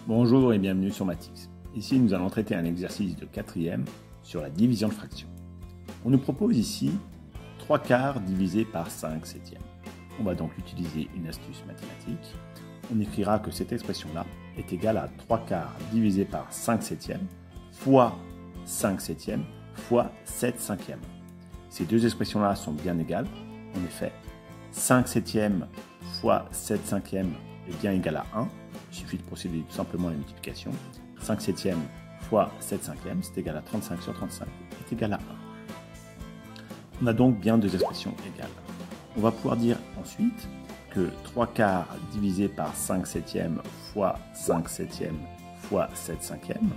Bonjour et bienvenue sur Matix. Ici, nous allons traiter un exercice de 4e sur la division de fractions. On nous propose ici 3 quarts divisé par 5 septièmes. On va donc utiliser une astuce mathématique. On écrira que cette expression-là est égale à 3 quarts divisé par 5 septièmes fois 5 septièmes fois 7 cinquièmes. Ces deux expressions-là sont bien égales. En effet, 5 septièmes fois 7 cinquièmes est bien égal à 1. Il suffit de procéder tout simplement à la multiplication. 5 septièmes fois 7 cinquièmes, c'est égal à 35 sur 35, est égal à 1. On a donc bien deux expressions égales. On va pouvoir dire ensuite que 3 quarts divisé par 5 septièmes fois 5 septièmes fois 7 cinquièmes,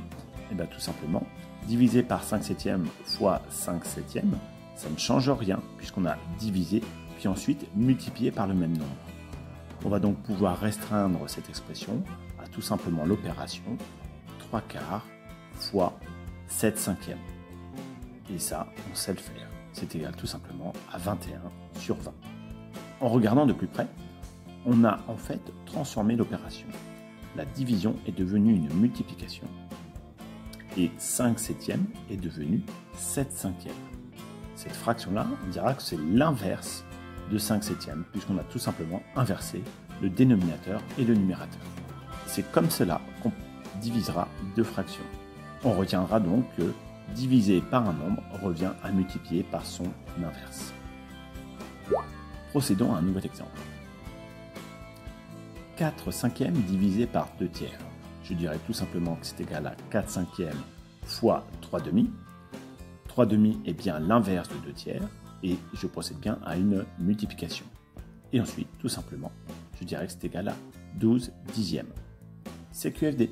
et bien tout simplement, divisé par 5 septièmes fois 5 septièmes, ça ne change rien puisqu'on a divisé, puis ensuite multiplié par le même nombre. On va donc pouvoir restreindre cette expression à tout simplement l'opération 3 quarts fois 7 cinquièmes. Et ça, on sait le faire. C'est égal tout simplement à 21 sur 20. En regardant de plus près, on a en fait transformé l'opération. La division est devenue une multiplication. Et 5 septièmes est devenu 7 cinquièmes. Cette fraction-là, on dira que c'est l'inverse de 5 septièmes, puisqu'on a tout simplement inversé le dénominateur et le numérateur. C'est comme cela qu'on divisera deux fractions. On retiendra donc que diviser par un nombre revient à multiplier par son inverse. Procédons à un nouvel exemple. 4 cinquièmes divisé par 2 tiers. Je dirais tout simplement que c'est égal à 4 cinquièmes fois 3 demi. 3 demi est bien l'inverse de 2 tiers. Et je procède bien à une multiplication. Et ensuite, tout simplement, je dirais que c'est égal à 12 dixièmes. C'est QFD.